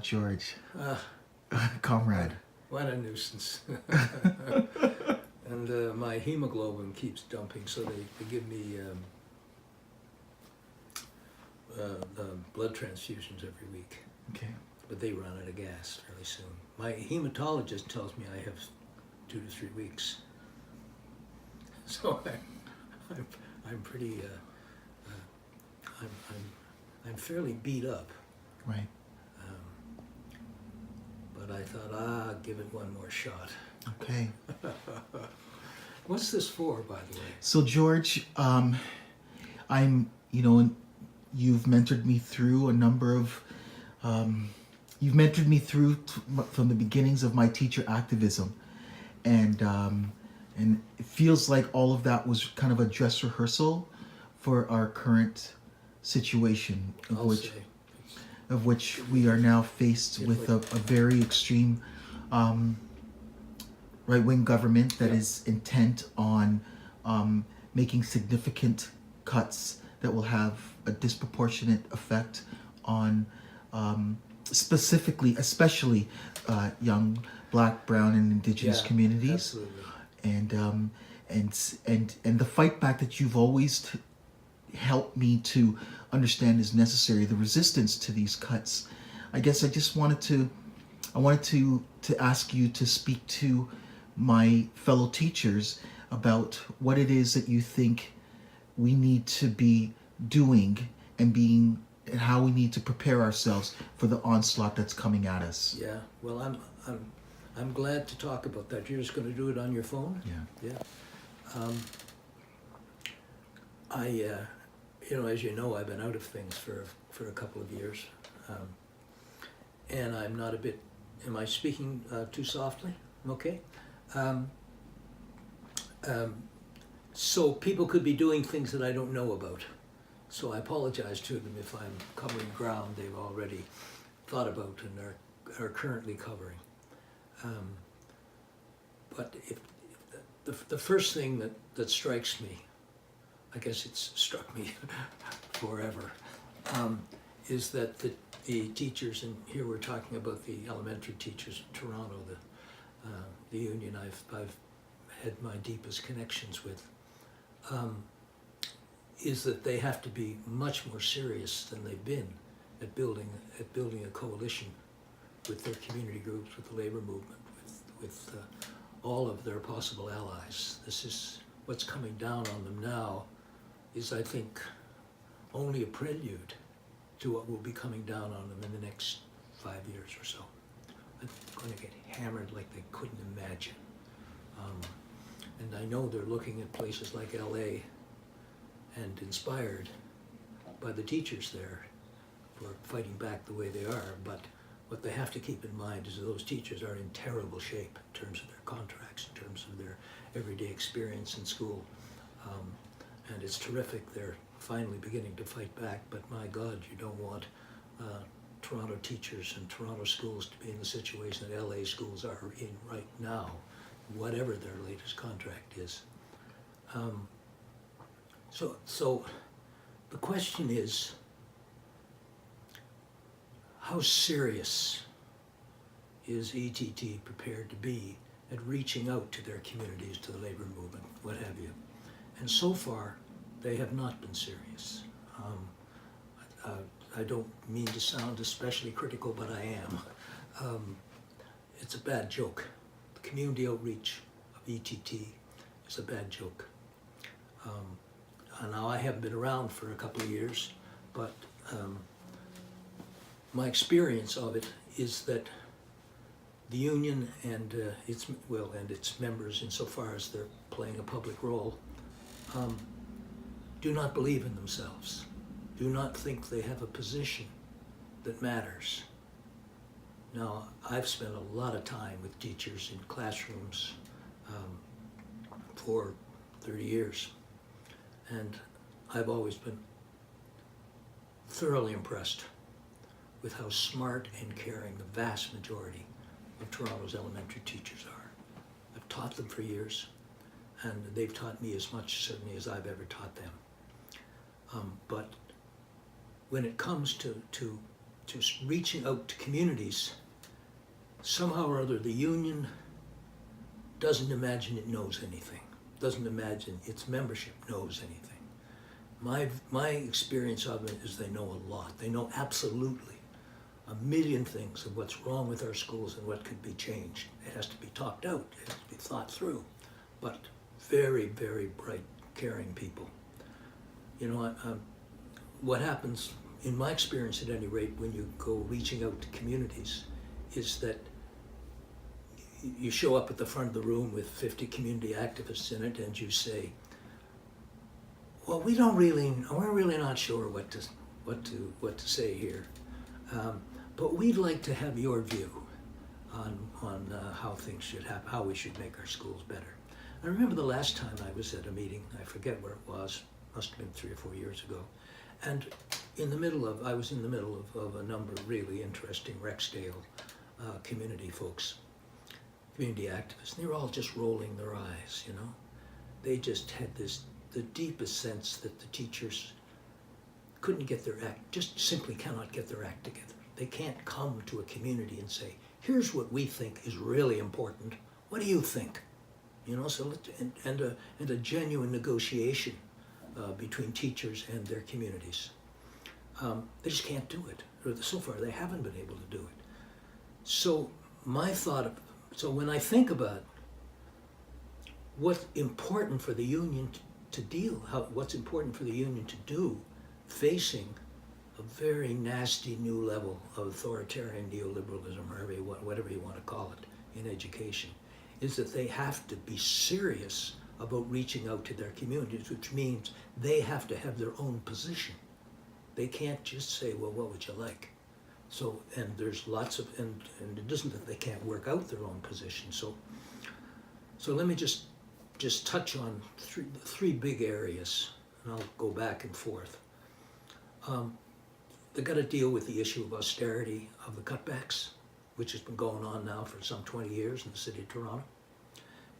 George, Uh, comrade. what a nuisance. And my hemoglobin keeps dumping, so they give me blood transfusions every week. Okay. But they run out of gas fairly soon. My hematologist tells me I have 2 to 3 weeks. So I'm pretty, I'm fairly beat up. Right. But I thought, give it one more shot. Okay. What's this for, by the way? So George, I'm, you've mentored me through a number of, you've mentored me through from the beginnings of my teacher activism, and it feels like all of that was kind of a dress rehearsal for our current situation, of which we are now faced with a very extreme right-wing government that is intent on making significant cuts that will have a disproportionate effect on especially young Black, Brown, and Indigenous communities. Absolutely. And the fight back that you've always helped me to understand is necessary, the resistance to these cuts. I guess I just wanted to ask you to speak to my fellow teachers about what it is that you think we need to be doing and how we need to prepare ourselves for the onslaught that's coming at us. Yeah. Well, I'm glad to talk about that. You're just going to do it on your phone? Yeah. Yeah. As you know, I've been out of things for a couple of years, and I'm not a bit. Am I speaking too softly? Okay. So people could be doing things that I don't know about. So I apologize to them if I'm covering ground they've already thought about and are currently covering. But if the first thing that strikes me, I guess it's struck me forever, is that the teachers, and here we're talking about the elementary teachers in Toronto, the union I've had my deepest connections with, is that they have to be much more serious than they've been at building a coalition with their community groups, with the labor movement, with all of their possible allies. This is what's coming down on them now is, I think, only a prelude to what will be coming down on them in the next 5 years or so. They're going to get hammered like they couldn't imagine. And I know they're looking at places like LA and inspired by the teachers there for fighting back the way they are. But what they have to keep in mind is that those teachers are in terrible shape in terms of their contracts, in terms of their everyday experience in school. And it's terrific they're finally beginning to fight back, but my God, you don't want Toronto teachers and Toronto schools to be in the situation that LA schools are in right now, whatever their latest contract is. So the question is, how serious is ETT prepared to be at reaching out to their communities, to the labor movement, what have you? And so far, they have not been serious. I don't mean to sound especially critical, but I am. It's a bad joke. The community outreach of ETT is a bad joke. Now, I haven't been around for a couple of years, but my experience of it is that the union and its members, insofar as they're playing a public role, do not believe in themselves, do not think they have a position that matters. Now, I've spent a lot of time with teachers in classrooms for 30 years, and I've always been thoroughly impressed with how smart and caring the vast majority of Toronto's elementary teachers are. I've taught them for years, and they've taught me as much, certainly, as I've ever taught them. But when it comes to just reaching out to communities, somehow or other the union doesn't imagine it knows anything, doesn't imagine its membership knows anything. My experience of it is they know a lot. They know absolutely a million things of what's wrong with our schools and what could be changed. It has to be talked out, it has to be thought through, but very, very bright, caring people. You know, what happens, in my experience at any rate, when you go reaching out to communities, is that you show up at the front of the room with 50 community activists in it and you say, well, we're really not sure what to say here, but we'd like to have your view on how things should happen, how we should make our schools better. I remember the last time I was at a meeting, I forget where it was, must have been 3 or 4 years ago, and I was in the middle of a number of really interesting Rexdale community folks, community activists, and they were all just rolling their eyes, you know. They just had the deepest sense that the teachers couldn't get their act, just simply cannot get their act together. They can't come to a community and say, here's what we think is really important. What do you think? You know, so and a genuine negotiation between teachers and their communities. They just can't do it. Or so far, they haven't been able to do it. So when I think about what's important for the union what's important for the union to do, facing a very nasty new level of authoritarian neoliberalism, or whatever you want to call it, in education, is that they have to be serious about reaching out to their communities, which means they have to have their own position. They can't just say, well, what would you like? So, and there's lots of, and it isn't that they can't work out their own position. So let me just touch on three big areas, and I'll go back and forth. They've got to deal with the issue of austerity, of the cutbacks, which has been going on now for some 20 years in the city of Toronto.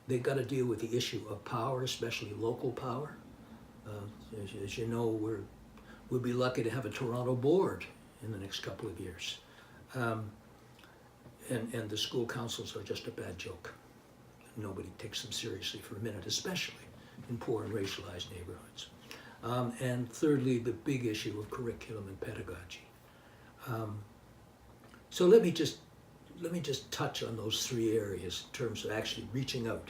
They've got to deal with the issue of power, especially local power. As you know, we'll be lucky to have a Toronto board in the next couple of years. And the school councils are just a bad joke. Nobody takes them seriously for a minute, especially in poor and racialized neighborhoods. And thirdly, the big issue of curriculum and pedagogy. So let me just touch on those 3 areas in terms of actually reaching out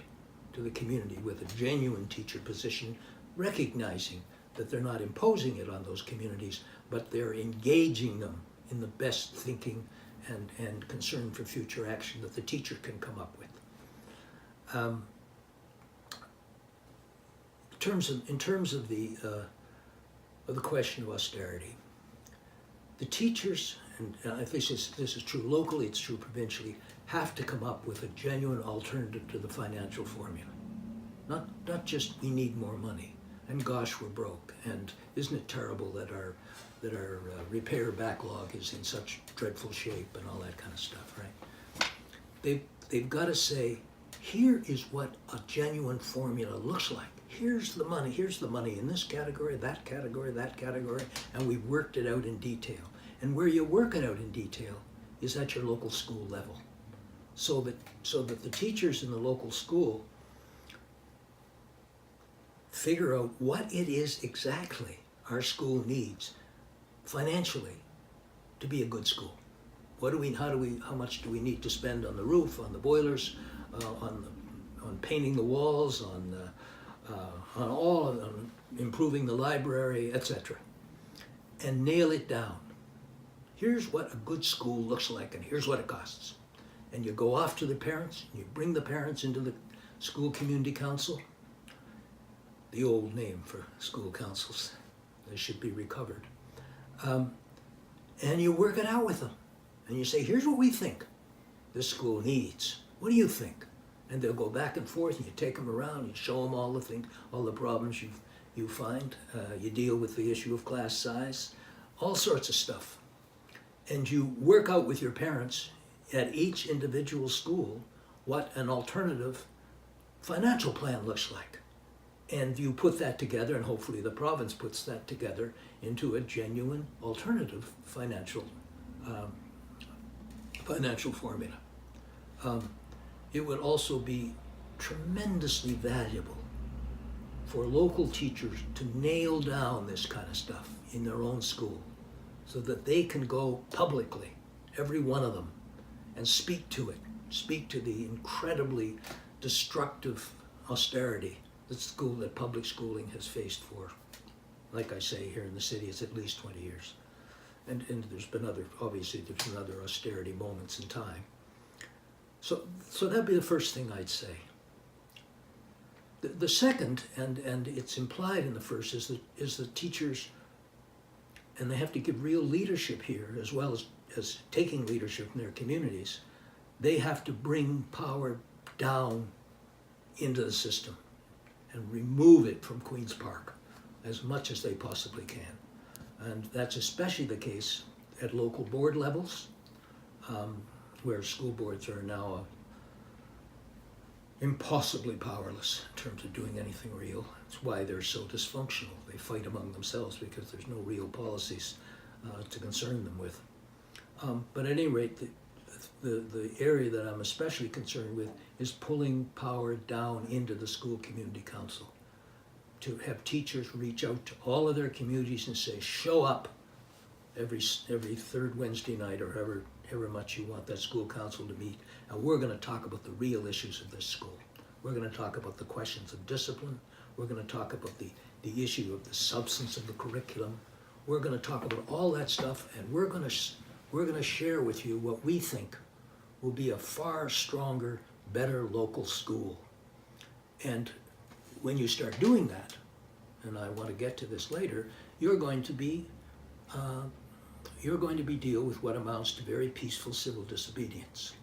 to the community with a genuine teacher position, recognizing that they're not imposing it on those communities, but they're engaging them in the best thinking and concern for future action that the teacher can come up with. In terms of the question of austerity, the teachers, and I think this is true locally, it's true provincially, have to come up with a genuine alternative to the financial formula. Not just we need more money, and gosh, we're broke, and isn't it terrible that our repair backlog is in such dreadful shape and all that kind of stuff, right? They've got to say, here is what a genuine formula looks like. Here's the money in this category, that category, and we've worked it out in detail. And where you work it out in detail is at your local school level. So that the teachers in the local school figure out what it is exactly our school needs financially to be a good school. How much do we need to spend on the roof, on the boilers, on painting the walls, on improving the library, etc. And nail it down. Here's what a good school looks like, and here's what it costs. And you go off to the parents, and you bring the parents into the school community council, the old name for school councils. They should be recovered. And you work it out with them. And you say, here's what we think this school needs. What do you think? And they'll go back and forth, and you take them around, you show them all the problems you find. You deal with the issue of class size, all sorts of stuff. And you work out with your parents at each individual school what an alternative financial plan looks like. And you put that together, and hopefully the province puts that together into a genuine alternative financial financial formula. It would also be tremendously valuable for local teachers to nail down this kind of stuff in their own school so that they can go publicly, every one of them, and speak to it, speak to the incredibly destructive austerity that public schooling has faced for, like I say, here in the city, it's at least 20 years. And there's been other austerity moments in time. So that'd be the first thing I'd say. The second, and it's implied in the first, is that teachers, and they have to give real leadership here as well as taking leadership in their communities, they have to bring power down into the system and remove it from Queen's Park as much as they possibly can. And that's especially the case at local board levels, where school boards are now impossibly powerless in terms of doing anything real. That's why they're so dysfunctional. They fight among themselves because there's no real policies to concern them with. But at any rate, the area that I'm especially concerned with is pulling power down into the school community council, to have teachers reach out to all of their communities and say, show up every third Wednesday night, or however much you want that school council to meet, and we're going to talk about the real issues of this school. We're going to talk about the questions of discipline. We're going to talk about the issue of the substance of the curriculum. We're going to talk about all that stuff, and we're going to share with you what we think will be a far stronger, better local school. And when you start doing that, and I want to get to this later, you're going to be deal with what amounts to very peaceful civil disobedience.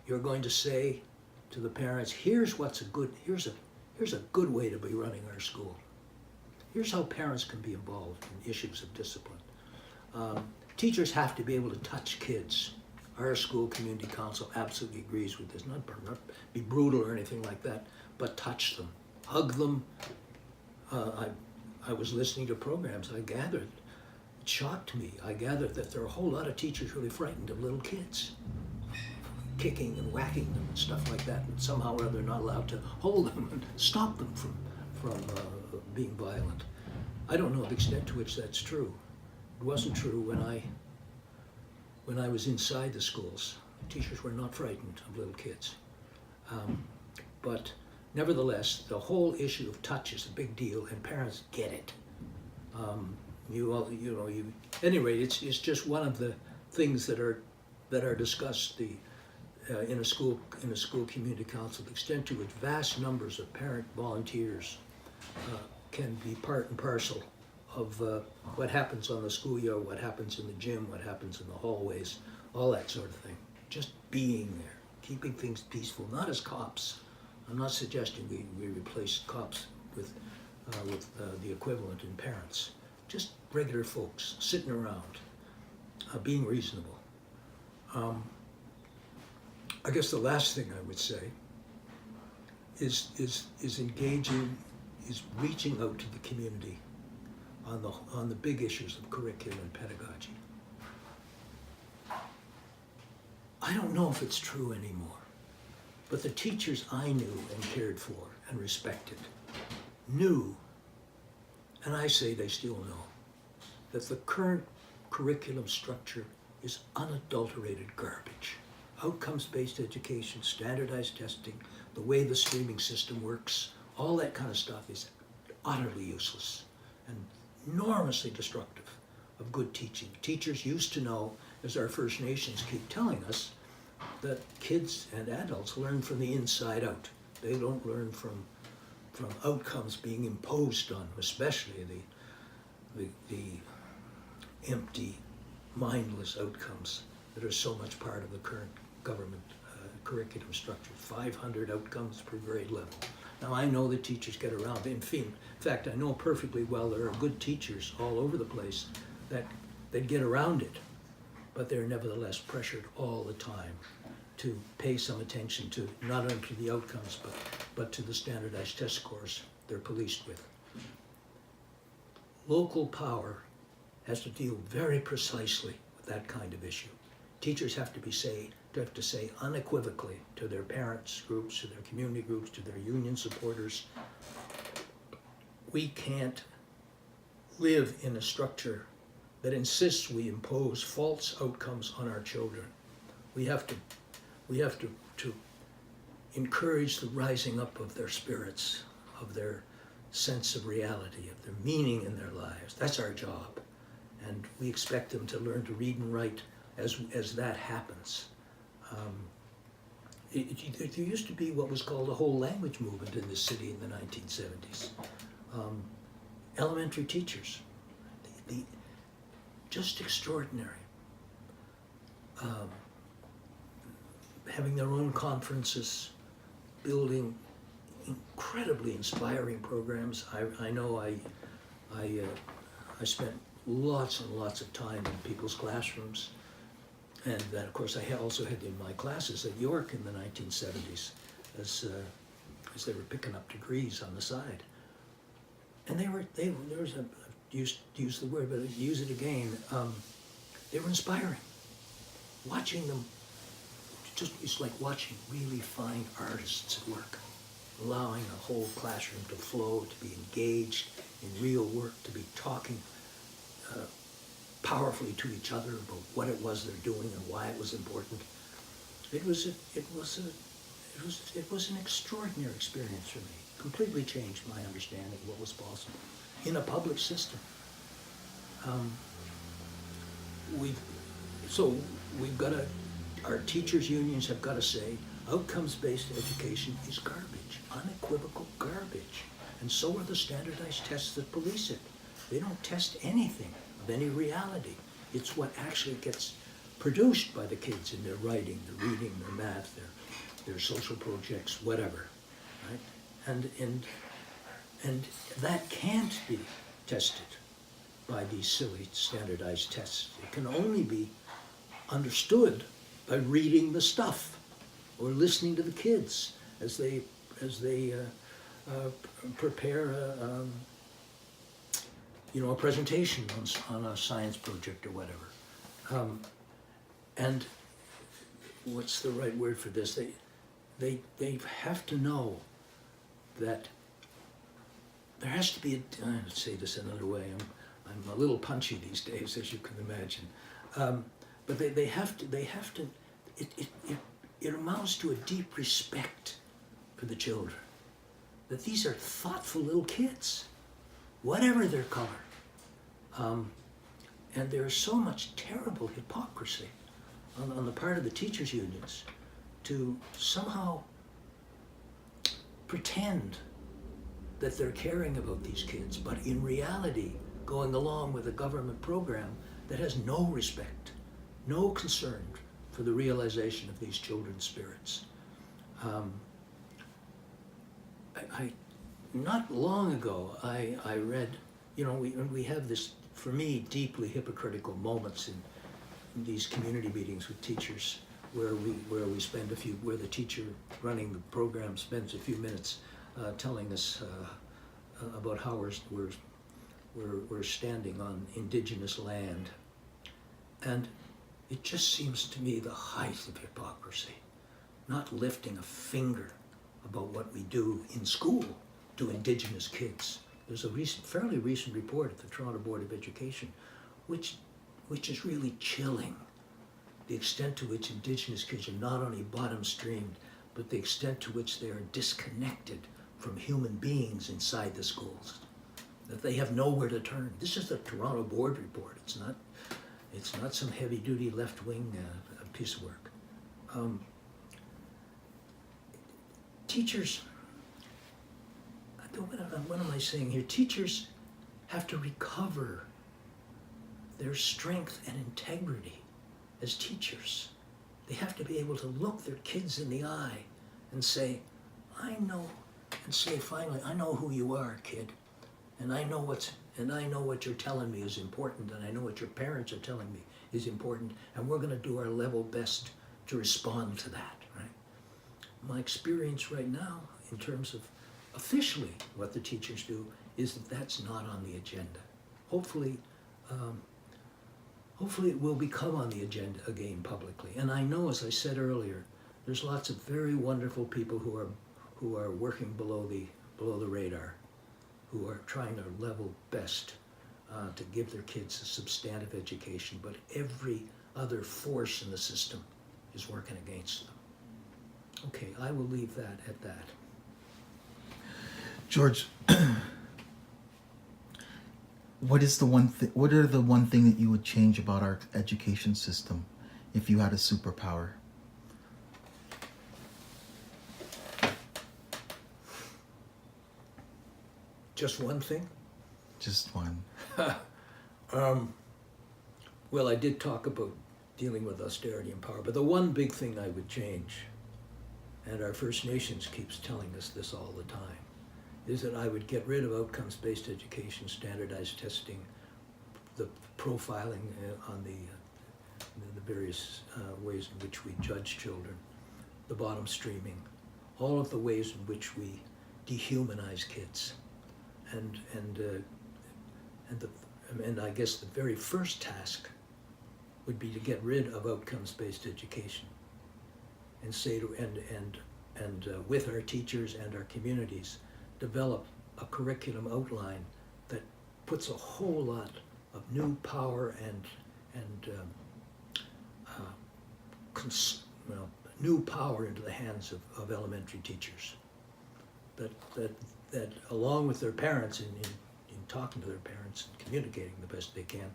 You're going to say to the parents, here's a good way to be running our school. Here's how parents can be involved in issues of discipline. Teachers have to be able to touch kids. Our school community council absolutely agrees with this. Not be brutal or anything like that, but touch them, hug them. I was listening to programs. I gathered, it shocked me. I gathered that there are a whole lot of teachers really frightened of little kids, kicking and whacking them and stuff like that, and somehow or other not allowed to hold them and stop them from being violent. I don't know the extent to which that's true. It wasn't true when I was inside the schools. Teachers were not frightened of little kids. But nevertheless, the whole issue of touch is a big deal, and parents get it. At any rate, it's just one of the things that are discussed in a school community council. The extent to which vast numbers of parent volunteers can be part and parcel of what happens on the schoolyard, what happens in the gym, what happens in the hallways, all that sort of thing. Just being there, keeping things peaceful, not as cops. I'm not suggesting we replace cops with the equivalent in parents. Just regular folks sitting around, being reasonable. I guess the last thing I would say is engaging, is reaching out to the community on the big issues of curriculum and pedagogy. I don't know if it's true anymore, but the teachers I knew and cared for and respected knew, and I say they still know, that the current curriculum structure is unadulterated garbage. Outcomes-based education, standardized testing, the way the streaming system works, all that kind of stuff is utterly useless and enormously destructive of good teaching. Teachers used to know, as our First Nations keep telling us, that kids and adults learn from the inside out. They don't learn from outcomes being imposed on them, especially the empty, mindless outcomes that are so much part of the current government curriculum structure. 500 outcomes per grade level. Now I know that teachers get around. In fact, I know perfectly well there are good teachers all over the place that get around it, but they're nevertheless pressured all the time to pay some attention to not only to the outcomes, but to the standardized test scores they're policed with. Local power has to deal very precisely with that kind of issue. Teachers have to say unequivocally to their parents groups, to their community groups, to their union supporters, we can't live in a structure that insists we impose false outcomes on our children. We have to encourage the rising up of their spirits, of their sense of reality, of their meaning in their lives. That's our job. And we expect them to learn to read and write as that happens. There used to be what was called a whole language movement in this city in the 1970s. Elementary teachers, just extraordinary. Having their own conferences, building incredibly inspiring programs. I know I spent lots and lots of time in people's classrooms, and then of course I also had in my classes at York in the 1970s as they were picking up degrees on the side, and there was use the word, but I'd use it again. They were inspiring. Watching them, it's like watching really fine artists at work, allowing a whole classroom to flow, to be engaged in real work, to be talking powerfully to each other about what it was they're doing and why it was important. It was an extraordinary experience for me. Completely changed my understanding of what was possible in a public system. Our teachers' unions have got to say, outcomes-based education is garbage, unequivocal garbage. And so are the standardized tests that police it. They don't test anything of any reality. It's what actually gets produced by the kids in their writing, their reading, their math, their social projects, whatever, right? And that can't be tested by these silly standardized tests. It can only be understood by reading the stuff or listening to the kids as they prepare a presentation on a science project or whatever. And what's the right word for this? They have to know that there has to be let's say this another way. I'm a little punchy these days, as you can imagine. But they have to. It amounts to a deep respect for the children. That these are thoughtful little kids, whatever their color. And there's so much terrible hypocrisy on the part of the teachers' unions to somehow pretend that they're caring about these kids, but in reality going along with a government program that has no respect, no concern for the realization of these children's spirits. Not long ago, I read, we have this, for me, deeply hypocritical moments in these community meetings with teachers where the teacher running the program spends a few minutes telling us about how we're standing on indigenous land. And it just seems to me the height of hypocrisy, not lifting a finger about what we do in school to indigenous kids. There's a fairly recent report at the Toronto Board of Education, which is really chilling, the extent to which indigenous kids are not only bottom-streamed, but the extent to which they are disconnected from human beings inside the schools, that they have nowhere to turn. This is the Toronto Board report. It's not some heavy-duty left-wing piece of work. Teachers, what am I saying here? Teachers have to recover their strength and integrity as teachers. They have to be able to look their kids in the eye and say, I know, and say finally, I know who you are, kid, and I know what you're telling me is important, and I know what your parents are telling me is important, and we're going to do our level best to respond to that, right? My experience right now, in terms of officially what the teachers do, is that that's not on the agenda. Hopefully hopefully it will become on the agenda again publicly. And I know, as I said earlier, there's lots of very wonderful people who are working below the radar, who are trying their level best to give their kids a substantive education, but every other force in the system is working against them. Okay, I will leave that at that. George, what are the one thing that you would change about our education system if you had a superpower? Just one thing? Just one. Well, I did talk about dealing with austerity and power, but the one big thing I would change, and our First Nations keeps telling us this all the time, is that I would get rid of outcomes-based education, standardized testing, the profiling on the various ways in which we judge children, the bottom streaming, all of the ways in which we dehumanize kids. And I guess the very first task would be to get rid of outcomes-based education and say to with our teachers and our communities, develop a curriculum outline that puts a whole lot of new power new power into the hands of elementary teachers. That along with their parents, in talking to their parents and communicating the best they can,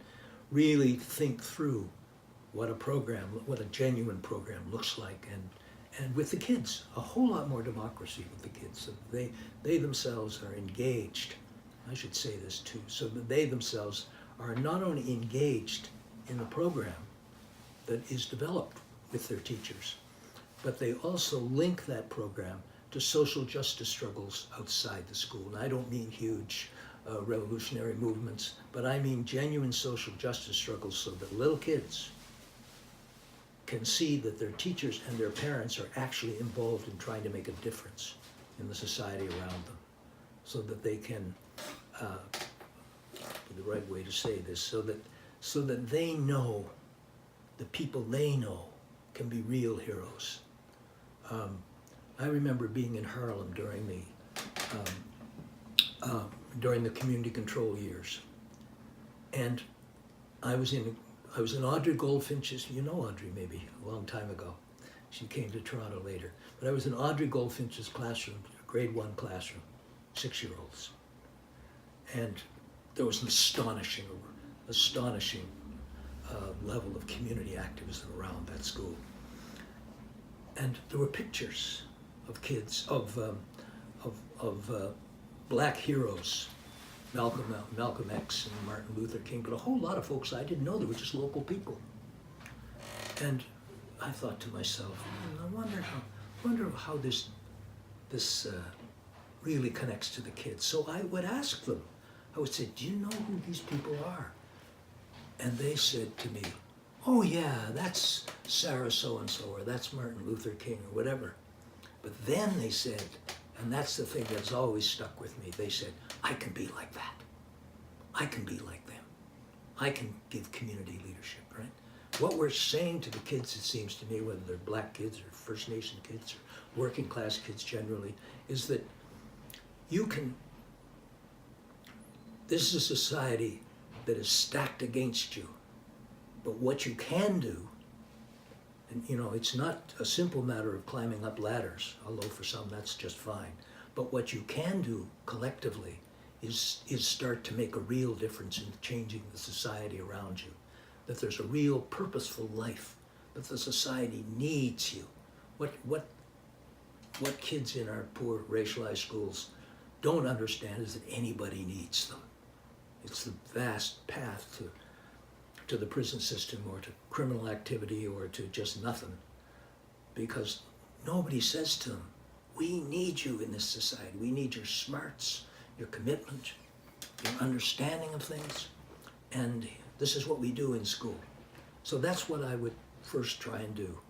really think through what a genuine program looks like, and with the kids, a whole lot more democracy with the kids, so they themselves are engaged. I should say this too, so that they themselves are not only engaged in the program that is developed with their teachers, but they also link that program to social justice struggles outside the school. And I don't mean huge revolutionary movements, but I mean genuine social justice struggles, so that little kids can see that their teachers and their parents are actually involved in trying to make a difference in the society around them, so that they can, the right way to say this, so that they know, the people they know can be real heroes. I remember being in Harlem during the community control years, and I was in Audrey Goldfinch's, you know Audrey maybe, a long time ago. She came to Toronto later. But I was in Audrey Goldfinch's classroom, grade 1 classroom, 6-year-olds. And there was an astonishing level of community activism around that school. And there were pictures of kids, of black heroes, Malcolm X and Martin Luther King, but a whole lot of folks I didn't know. They were just local people. And I thought to myself, I wonder how this really connects to the kids. So I would ask them. I would say, do you know who these people are? And they said to me, oh yeah, that's Sarah so-and-so, or that's Martin Luther King, or whatever. But then they said, and that's the thing that's always stuck with me, they said, I can be like that. I can be like them. I can give community leadership, right? What we're saying to the kids, it seems to me, whether they're black kids or First Nation kids or working class kids generally, is that this is a society that is stacked against you. But what you can do, and it's not a simple matter of climbing up ladders, although for some that's just fine. But what you can do collectively is start to make a real difference in changing the society around you. That there's a real purposeful life, that the society needs you. What kids in our poor racialized schools don't understand is that anybody needs them. It's the vast path to the prison system, or to criminal activity, or to just nothing, because nobody says to them, we need you in this society. We need your smarts, your commitment, your understanding of things, and this is what we do in school. So that's what I would first try and do.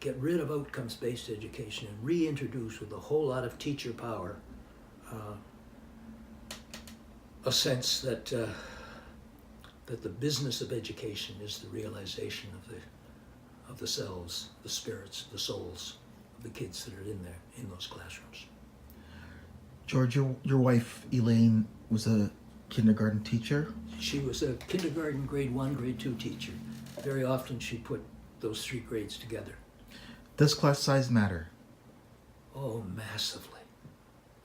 Get rid of outcomes-based education and reintroduce, with a whole lot of teacher power, a sense that that the business of education is the realization of the selves, the spirits, the souls of the kids that are in there, in those classrooms. George, your wife, Elaine, was a kindergarten teacher? She was a kindergarten, grade 1, grade 2 teacher. Very often she put those 3 grades together. Does class size matter? Oh, massively.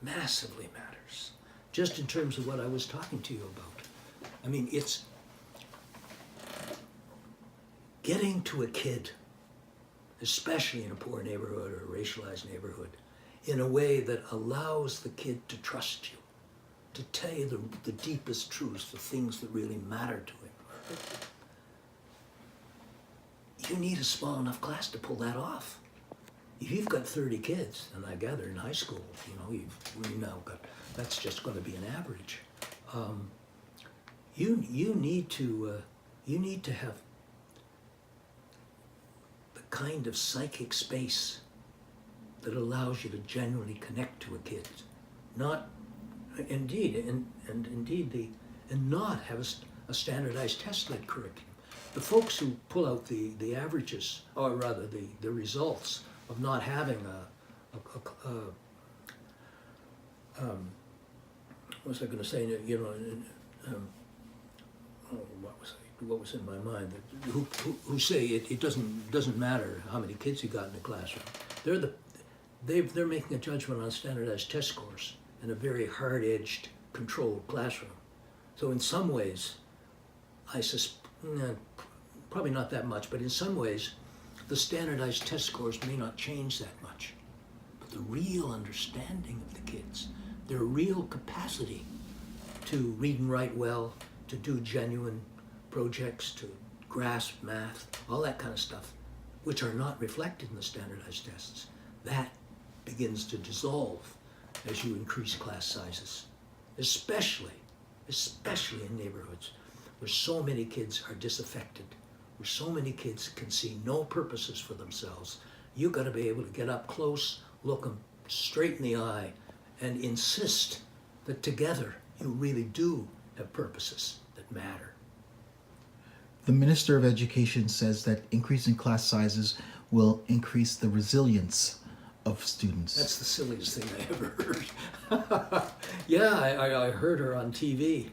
Massively matters. Just in terms of what I was talking to you about. I mean, it's getting to a kid, especially in a poor neighborhood or a racialized neighborhood, in a way that allows the kid to trust you, to tell you the deepest truths, the things that really matter to him. You need a small enough class to pull that off. If you've got 30 kids, and I gather in high school, you've now got, that's just going to be an average. You need to have the kind of psychic space that allows you to genuinely connect to a kid, not not have a standardized test-led curriculum. The folks who pull out the averages, or rather the results of not having what was I going to say? What was in my mind? Who say it doesn't matter how many kids you got in the classroom. They're making a judgment on standardized test scores in a very hard-edged, controlled classroom. So in some ways, probably not that much, but in some ways, the standardized test scores may not change that much. But the real understanding of the kids, their real capacity to read and write well, to do genuine projects, to grasp math, all that kind of stuff, which are not reflected in the standardized tests, that begins to dissolve as you increase class sizes, especially in neighborhoods where so many kids are disaffected, where so many kids can see no purposes for themselves. You've got to be able to get up close, look them straight in the eye, and insist that together you really do have purposes that matter. The Minister of Education says that increasing class sizes will increase the resilience of students. That's the silliest thing I ever heard. Yeah, I heard her on TV.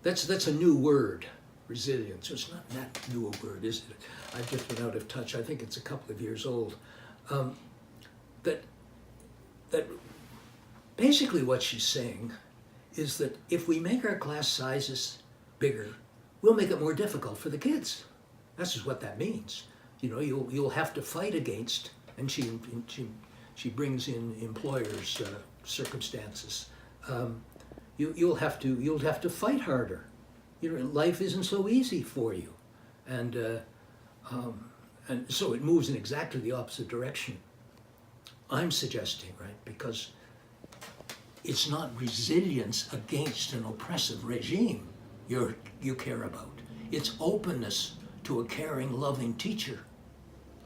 That's a new word, resilience. It's not that new a word, is it? I've just been out of touch. I think it's a couple of years old. That basically what she's saying is that if we make our class sizes bigger, we'll make it more difficult for the kids. That's just what that means. You'll have to fight against, and she brings in employers' circumstances. You'll have to fight harder. Life isn't so easy for you, and so it moves in exactly the opposite direction. I'm suggesting, right, because it's not resilience against an oppressive regime you care about. It's openness to a caring, loving teacher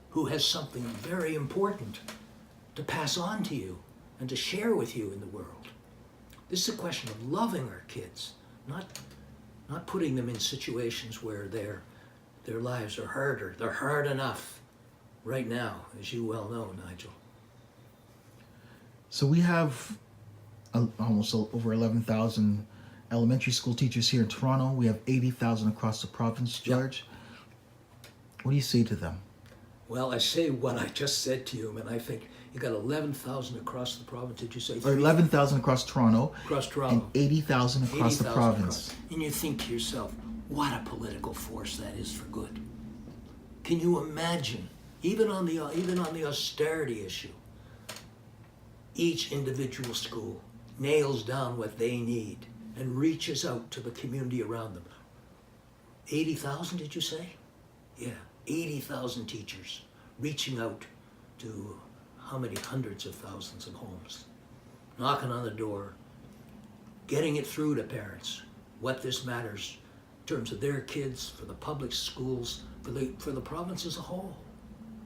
who has something very important to pass on to you and to share with you in the world. This is a question of loving our kids, not putting them in situations where their lives are harder. They're hard enough right now, as you well know, Nigel. So we have almost over 11,000 elementary school teachers here in Toronto. We have 80,000 across the province, George. Yep. What do you say to them? Well, I say what I just said to you, and I think you got 11,000 across the province. Did you say? Or 11,000 across Toronto. Across Toronto. And 80,000 across the province. And you think to yourself, what a political force that is for good. Can you imagine, even on the austerity issue, each individual school nails down what they need and reaches out to the community around them. 80,000, did you say? Yeah, 80,000 teachers reaching out to how many hundreds of thousands of homes, knocking on the door, getting it through to parents, what this matters in terms of their kids, for the public schools, for the province as a whole,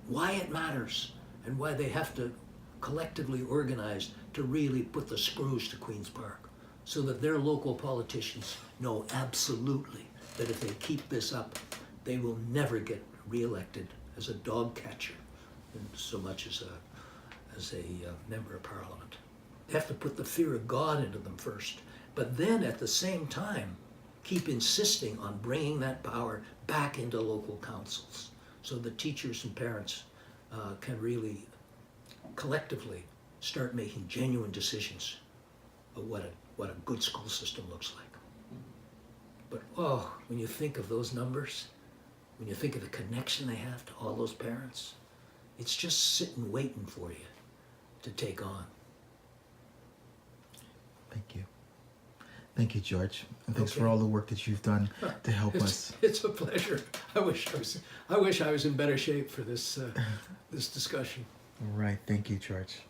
why it matters, and why they have to collectively organize to really put the screws to Queen's Park so that their local politicians know absolutely that if they keep this up, they will never get reelected as a dog catcher, so much as a member of parliament. They have to put the fear of God into them first, but then at the same time, keep insisting on bringing that power back into local councils so the teachers and parents can really collectively start making genuine decisions of what a good school system looks like. But oh, when you think of those numbers, when you think of the connection they have to all those parents, it's just sitting waiting for you to take on. Thank you. Thank you, George. And thanks Okay. for all the work that you've done to help us. It's a pleasure. I wish I was in better shape for this this discussion. All right. Thank you, George.